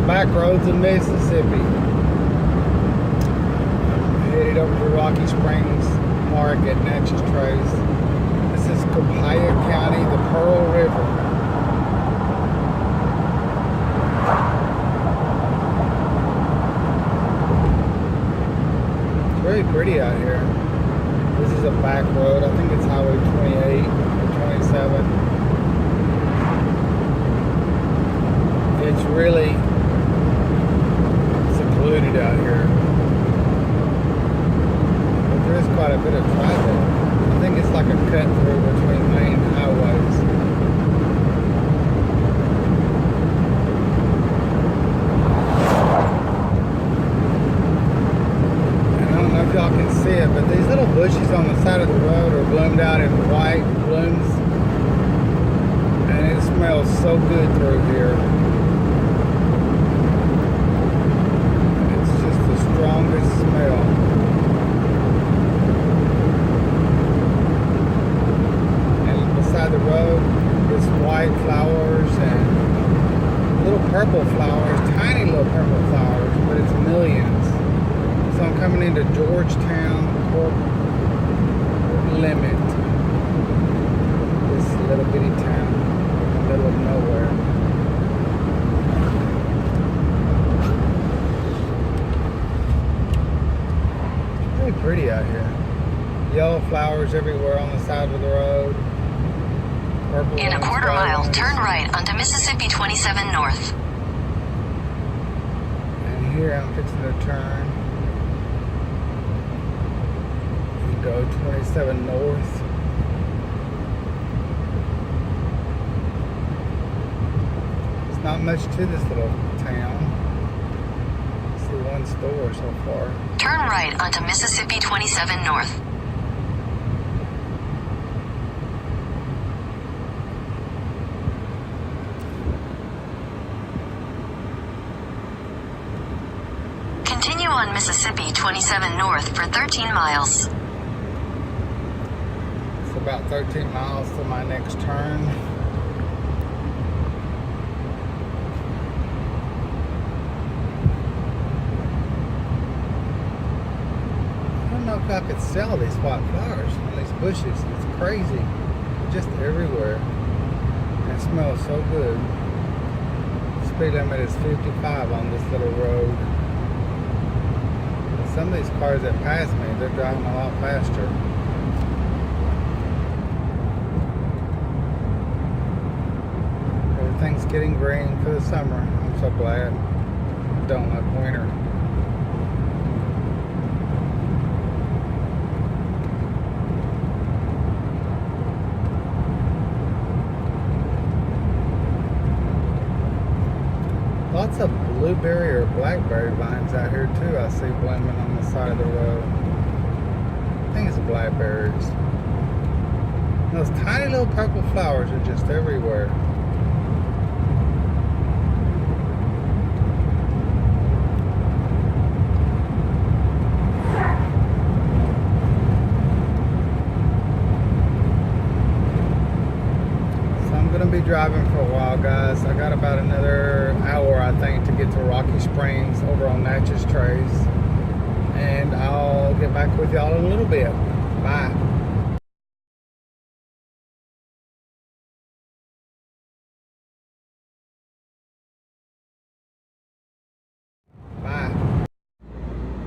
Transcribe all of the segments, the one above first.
back roads of Mississippi. I'm headed over to Rocky Springs Park at Natchez Trace. This is Copiah County, the Pearl River. It's really pretty out here. This is a back road. I think it's Highway 28 or 27. It's really secluded out here. But there is quite a bit of traffic. I think it's like a cut through between main highways. And I don't know if y'all can see it, but these little bushes on the side of the road are bloomed out in white blooms. And it smells so good through here. Strongest smell. And beside the road is white flowers and little purple flowers, tiny little purple flowers, but it's millions. So I'm coming into Georgetown Corp Limit. This little bitty town in the middle of nowhere. Pretty out here. Yellow flowers everywhere on the side of the road. Purple in a quarter mile, turn right onto Mississippi 27 North. And here I'm fixing to turn. We go 27 North. There's not much to this little town. One store so far. Turn right onto Mississippi 27 North. Continue on Mississippi 27 North for 13 miles. It's about 13 miles to my next turn. I don't know if I could sell these white flowers on these bushes. It's crazy. They're just everywhere. And it smells so good. The speed limit is 55 on this little road. And some of these cars that pass me, they're driving a lot faster. Everything's getting green for the summer. I'm so glad. I don't like winter. Lots of blueberry or blackberry vines out here too. I see blooming on the side of the road. I think it's blackberries. Those tiny little purple flowers are just everywhere. Be driving for a while, guys. I got about another hour, I think, to get to Rocky Springs over on Natchez Trace, and I'll get back with y'all in a little bit. Bye. Bye.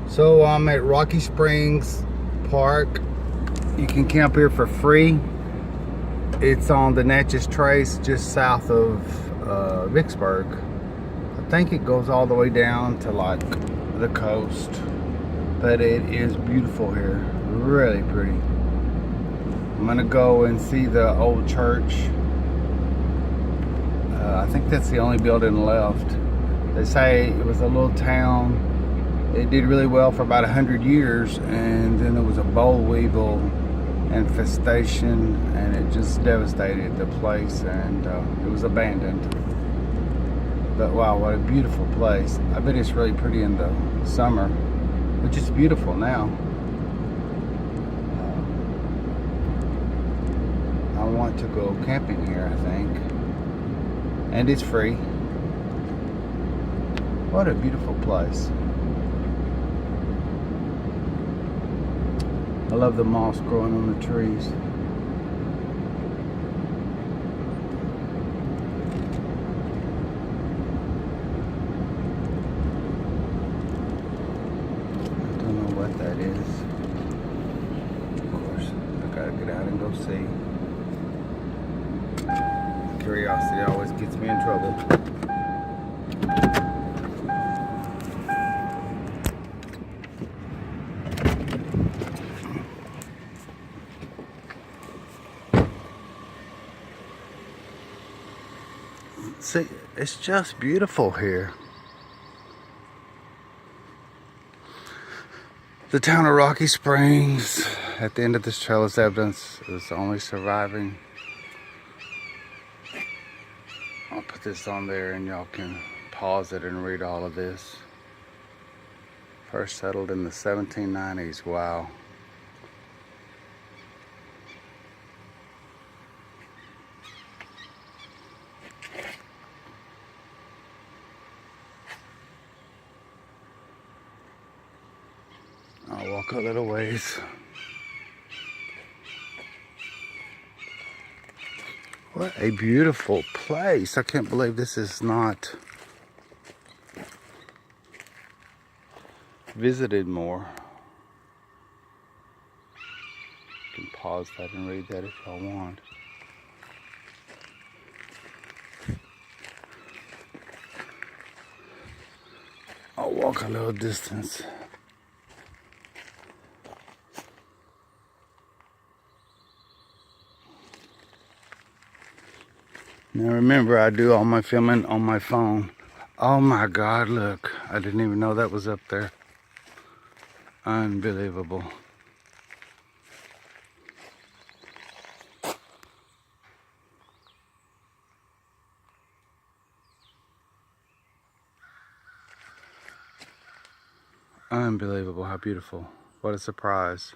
So I'm at Rocky Springs Park. You can camp here for free. It's on the Natchez Trace, just south of Vicksburg. I think it goes all the way down to like the coast, but it is beautiful here, really pretty. I'm gonna go and see the old church. I think that's the only building left. They say it was a little town. It did really well for about 100 years, and then there was a boll weevil infestation, and it just devastated the place, and it was abandoned. But wow, what a beautiful place. I bet it's really pretty in the summer, but just beautiful now. I want to go camping here, I think, and it's free. What a beautiful place. I love the moss growing on the trees. I don't know what that is. Of course, I gotta get out and go see. Curiosity always gets me in trouble. See, it's just beautiful here. The town of Rocky Springs, at the end of this trail, is evidence is the only surviving. I'll put this on there and y'all can pause it and read all of this. First settled in the 1790s. Wow. I'll walk a little ways. What a beautiful place. I can't believe this is not visited more. You can pause that and read that if y'all want. I'll walk a little distance. Now remember, I do all my filming on my phone. Oh my God, look. I didn't even know that was up there. Unbelievable. Unbelievable, how beautiful. What a surprise.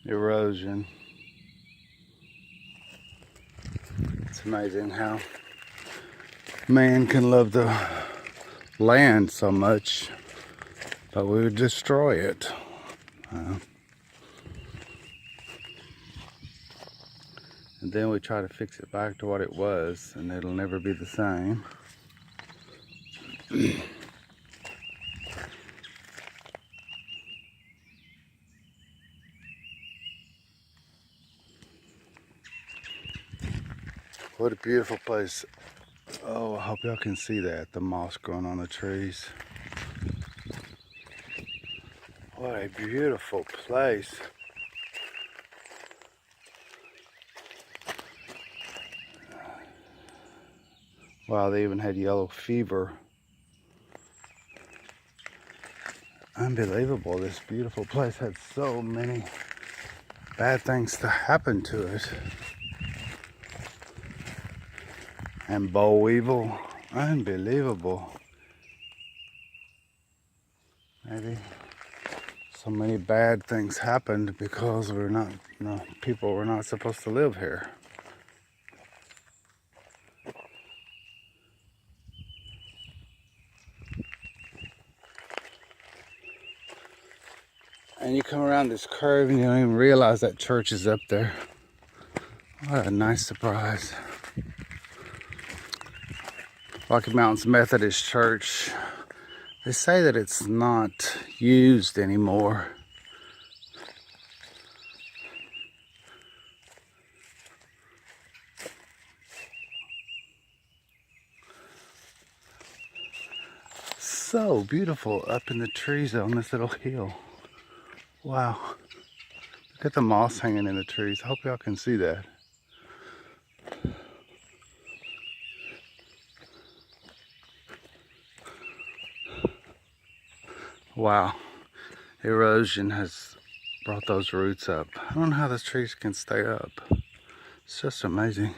Erosion. It's amazing how man can love the land so much, but we would destroy it. And then we try to fix it back to what it was, and it'll never be the same. What a beautiful place. Oh, I hope y'all can see that, the moss growing on the trees. What a beautiful place. Wow, they even had yellow fever. Unbelievable, this beautiful place had so many bad things to happen to it. And boll weevil, unbelievable. Maybe so many bad things happened because people were not supposed to live here. And you come around this curve and you don't even realize that church is up there. What a nice surprise. Rocky Mountains Methodist Church. They say that it's not used anymore. So beautiful up in the trees on this little hill. Wow. Look at the moss hanging in the trees. I hope y'all can see that. Wow. Erosion has brought those roots up. I don't know how those trees can stay up. It's just amazing.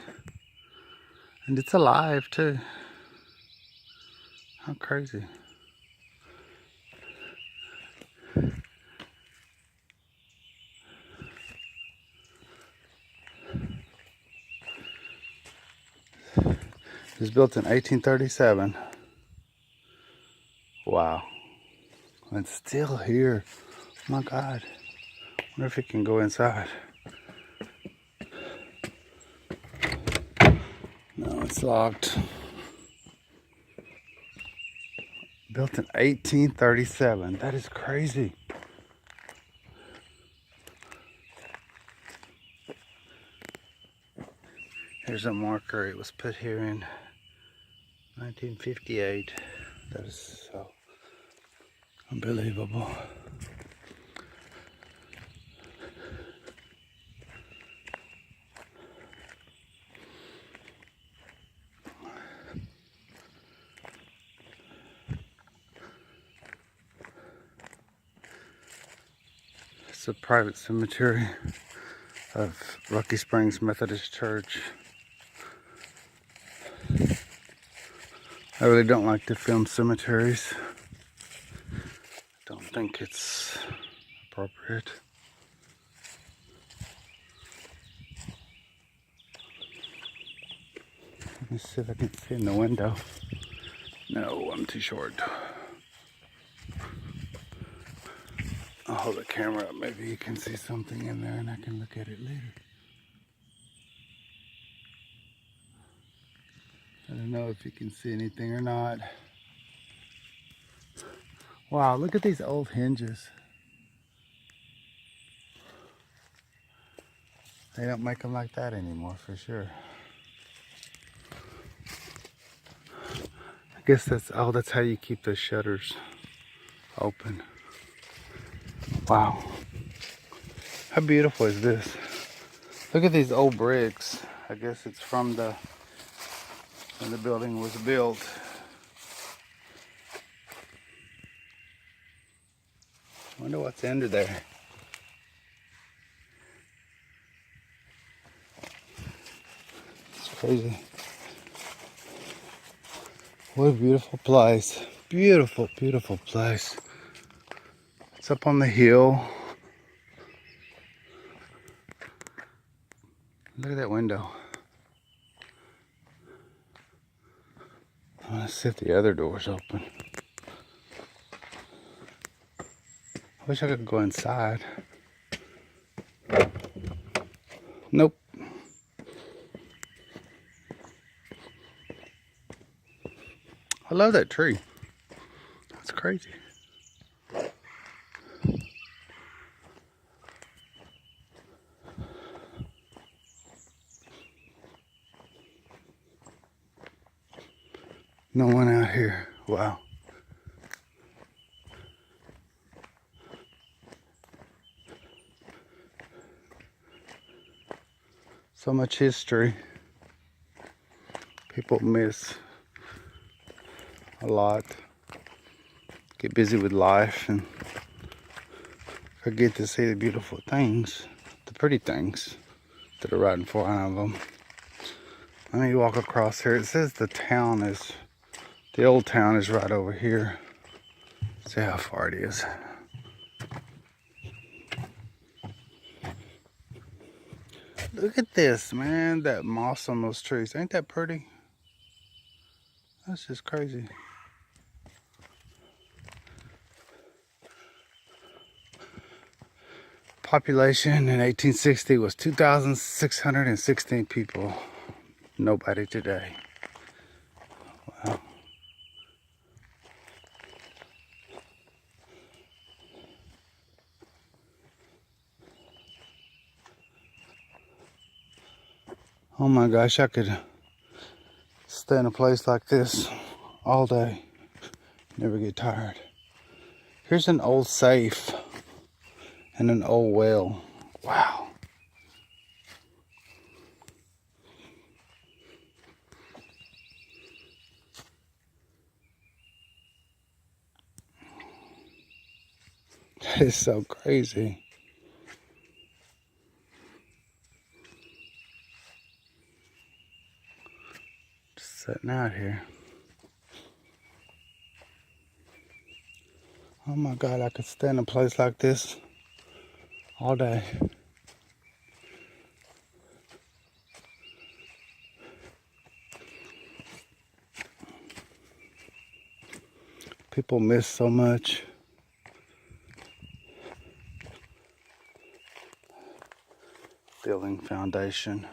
And it's alive too. How crazy. It was built in 1837. Wow. It's still here. Oh my God. I wonder if it can go inside. No, it's locked. Built in 1837. That is crazy. Here's a marker. It was put here in 1958. That is so unbelievable. It's a private cemetery of Rocky Springs Methodist Church. I really don't like to film cemeteries. Don't think it's appropriate. Let me see if I can see in the window. No, I'm too short. I'll hold the camera up. Maybe you can see something in there and I can look at it later. I don't know if you can see anything or not. Wow, look at these old hinges. They don't make them like that anymore, for sure. I guess that's how you keep the shutters open. Wow. How beautiful is this? Look at these old bricks. I guess it's from when the building was built. I wonder what's under there. It's crazy. What a beautiful place. Beautiful, beautiful place. It's up on the hill. Look at that window. I want to see if the other door's open. I wish I could go inside. Nope. I love that tree. That's crazy. No one out here. Wow. So much history. People miss a lot. Get busy with life and forget to see the beautiful things, the pretty things that are right in front of them. Let me walk across here. It says the old town is right over here. See how far it is. Look at this, man. That moss on those trees. Ain't that pretty? That's just crazy. Population in 1860 was 2,616 people. Nobody today. Wow. Oh my gosh, I could stay in a place like this all day. Never get tired. Here's an old safe and an old well. Wow. That is so crazy. Just sitting out here. Oh my God, I could stay in a place like this all day. people miss so much. Building foundation.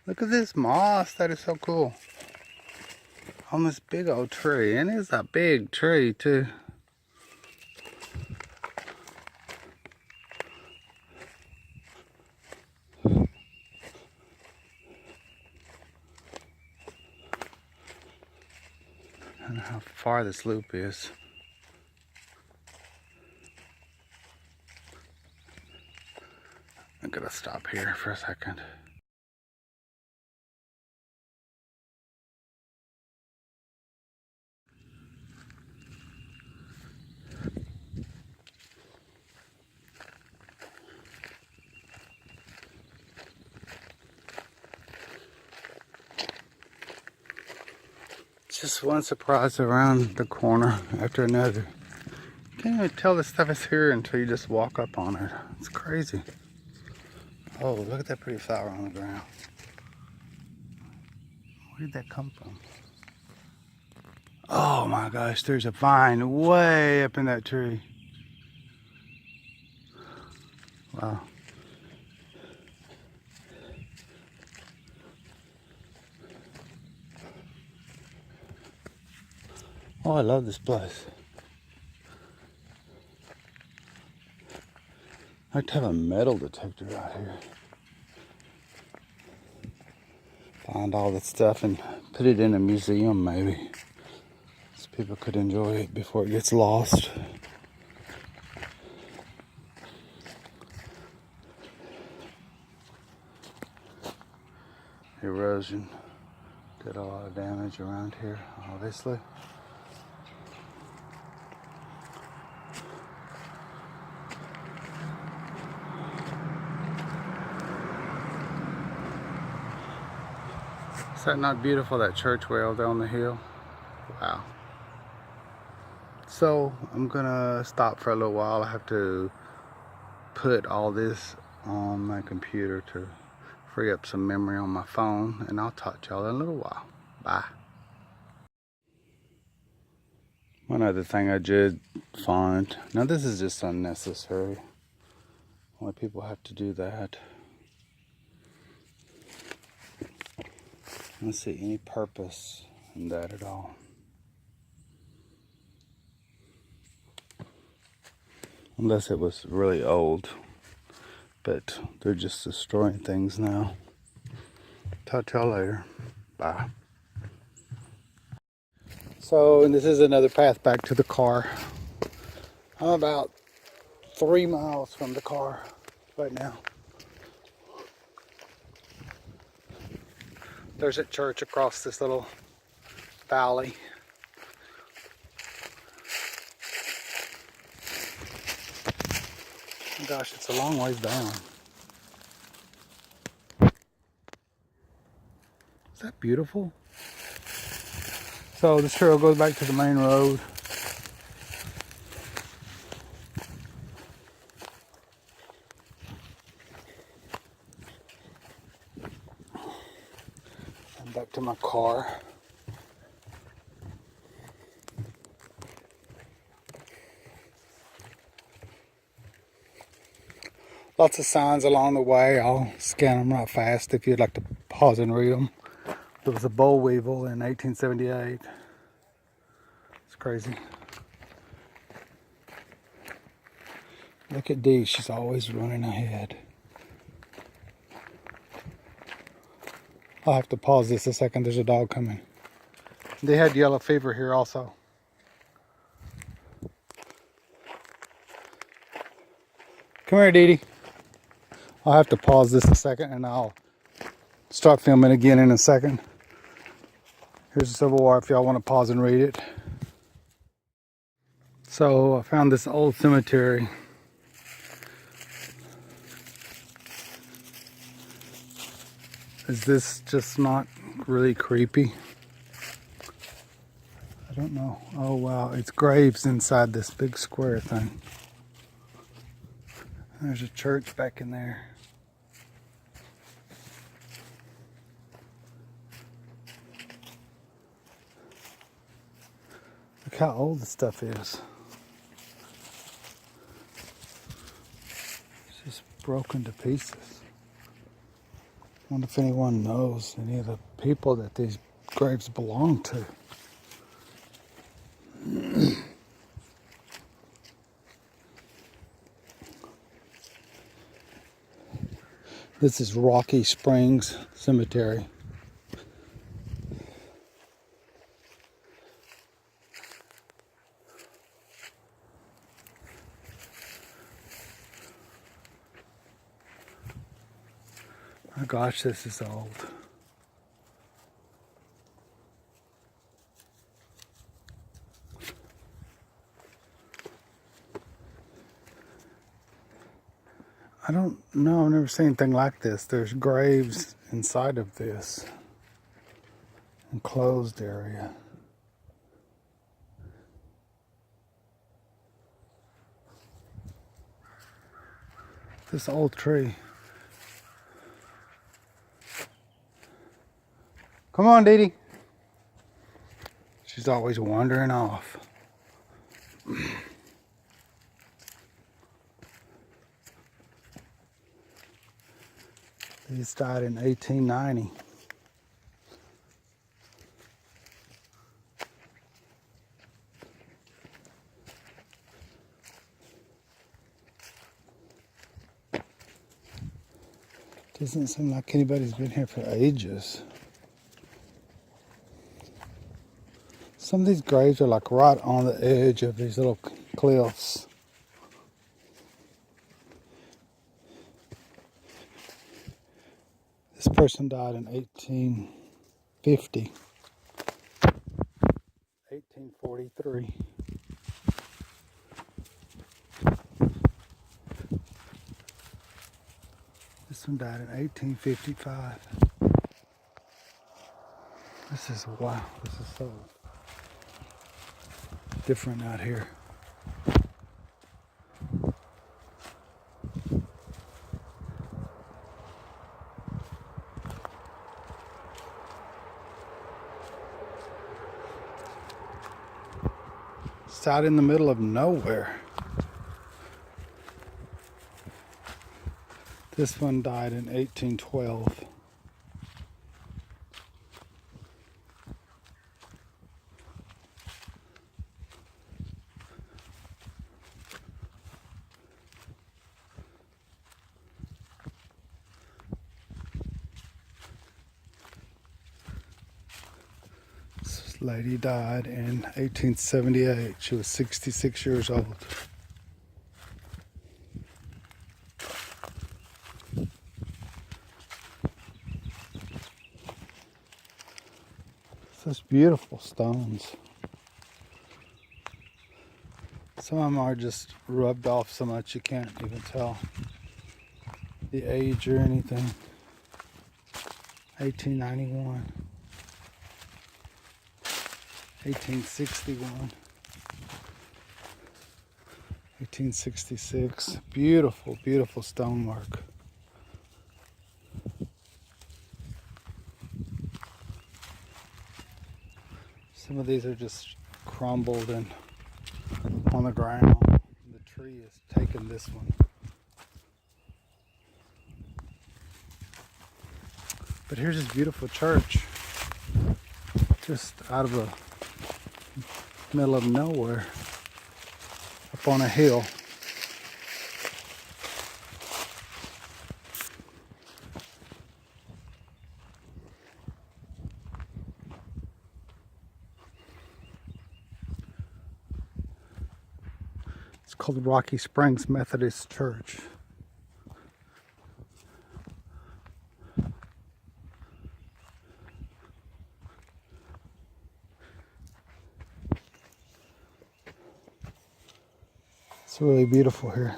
Look at this moss, that is so cool. On this big old tree, and it's a big tree too. I don't know how far this loop is. I'm gonna stop here for a second. Just one surprise around the corner after another. You can't even tell this stuff is here until you just walk up on it. It's crazy. Oh, look at that pretty flower on the ground. Where did that come from? Oh my gosh, there's a vine way up in that tree. Wow. Oh, I love this place. I'd like to have a metal detector out here. Find all that stuff and put it in a museum maybe. So people could enjoy it before it gets lost. Erosion did a lot of damage around here, obviously. Is that not beautiful, that church way over there on the hill? Wow. So I'm gonna stop for a little while. I have to put all this on my computer to free up some memory on my phone, and I'll talk to y'all in a little while. Bye. One other thing I did find, now this is just unnecessary. Why people have to do that? I don't see any purpose in that at all. Unless it was really old. But they're just destroying things now. Talk to y'all later. Bye. So, and this is another path back to the car. I'm about 3 miles from the car right now. There's a church across this little valley. Oh gosh, it's a long ways down. Is that beautiful? So this trail goes back to the main road. And back to my car. Lots of signs along the way. I'll scan them right fast if you'd like to pause and read them. There was a boll weevil in 1878. It's crazy. Look at Dee, she's always running ahead. I'll have to pause this a second, there's a dog coming. They had yellow fever here also. Come here, Dee Dee. I'll have to pause this a second and I'll start filming again in a second. Here's the Civil War if y'all want to pause and read it. So I found this old cemetery. Is this just not really creepy? I don't know. Oh wow, it's graves inside this big square thing. There's a church back in there. Look how old the stuff is. It's just broken to pieces. Wonder if anyone knows any of the people that these graves belong to. This is Rocky Springs Cemetery. Oh gosh, this is old. I don't know, I've never seen anything like this. There's graves inside of this enclosed area. This old tree. Come on, Dee Dee. She's always wandering off. These died in 1890. Doesn't seem like anybody's been here for ages. Some of these graves are like right on the edge of these little cliffs. This person died in 1850, 1843. This one died in 1855. This is, wow, this is so different out here. It's out in the middle of nowhere. This one died in 1812. This lady died in 1878. She was 66 years old. Such beautiful stones. Some of them are just rubbed off so much you can't even tell the age or anything. 1891. 1861. 1866. Beautiful, beautiful stonework. Some of these are just crumbled and on the ground. The tree has taken this one. But here's this beautiful church, just out of the middle of nowhere, up on a hill. It's called Rocky Springs Methodist Church. It's really beautiful here.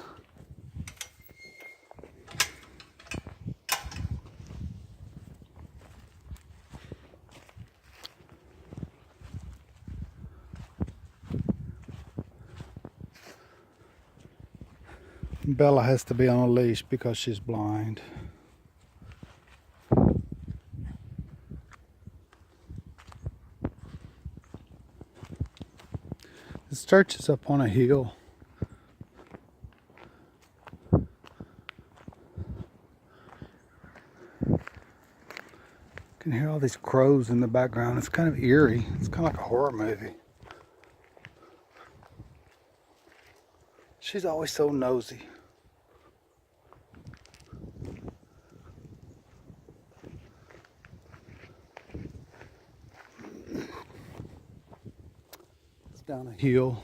Bella has to be on a leash because she's blind. This church is up on a hill. You can hear all these crows in the background. It's kind of eerie. It's kind of like a horror movie. She's always so nosy. It's down a hill.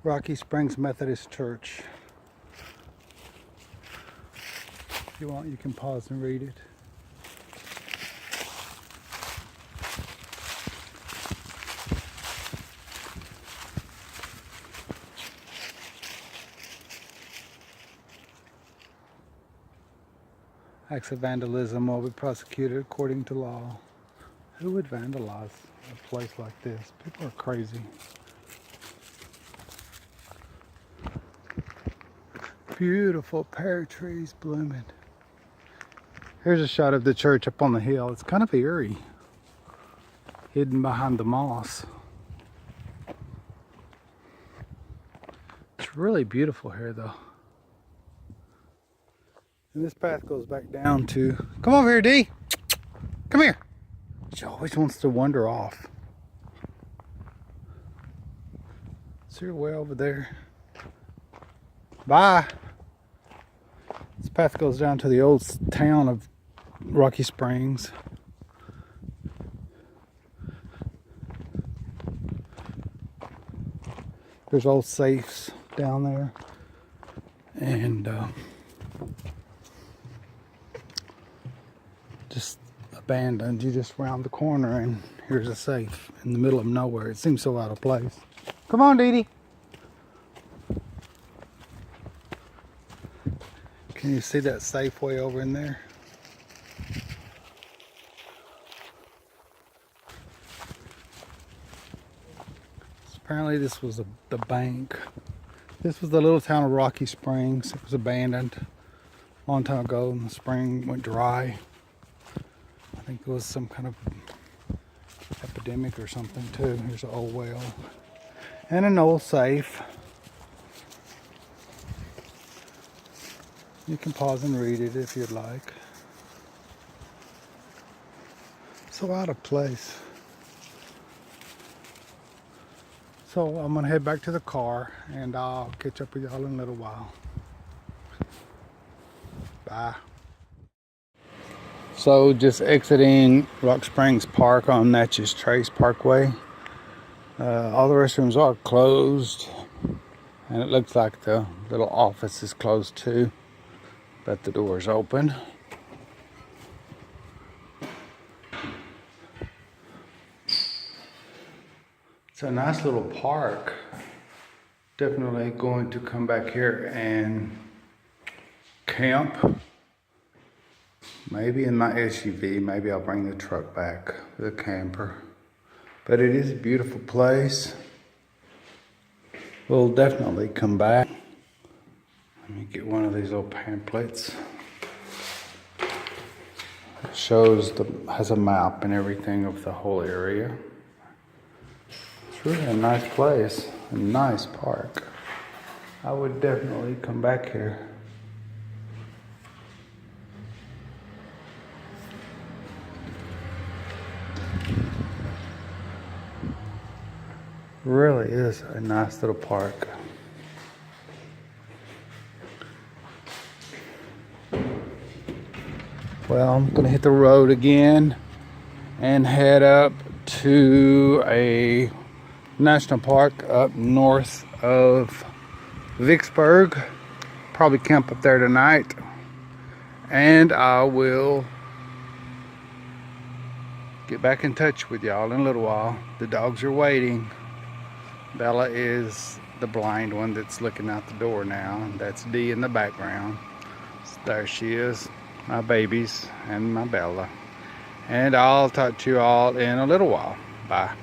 Rocky Springs Methodist Church. If you want, you can pause and read it. Acts of vandalism will be prosecuted according to law. Who would vandalize a place like this? People are crazy. Beautiful pear trees blooming. Here's a shot of the church up on the hill. It's kind of eerie, hidden behind the moss. It's really beautiful here though. And this path goes back down to, come over here, Dee. Come here. She always wants to wander off. See her way over there. Bye. This path goes down to the old town of Rocky Springs. There's old safes down there. And just abandoned. You just round the corner and here's a safe in the middle of nowhere. It seems so out of place. Come on, Dee Dee. Can you see that safe way over in there? Apparently this was the bank. This was the little town of Rocky Springs. It was abandoned a long time ago and the spring went dry. I think there was some kind of epidemic or something too. Here's an old well and an old safe. You can pause and read it if you'd like. So out of place. So I'm gonna head back to the car and I'll catch up with y'all in a little while. Bye. So just exiting Rock Springs Park on Natchez Trace Parkway. All the restrooms are closed and it looks like the little office is closed too, but the door is open. It's a nice little park. Definitely going to come back here and camp. Maybe in my SUV, maybe I'll bring the truck back with a camper. But it is a beautiful place. We'll definitely come back. Let me get one of these little pamphlets. It shows has a map and everything of the whole area. It's really a nice place, a nice park. I would definitely come back here. Really is a nice little park. Well, I'm gonna hit the road again and head up to a national park up north of Vicksburg. Probably camp up there tonight. And I will get back in touch with y'all in a little while. The dogs are waiting. Bella is the blind one that's looking out the door now. That's Dee in the background. So there she is. my babies and my Bella. And I'll talk to you all in a little while. Bye.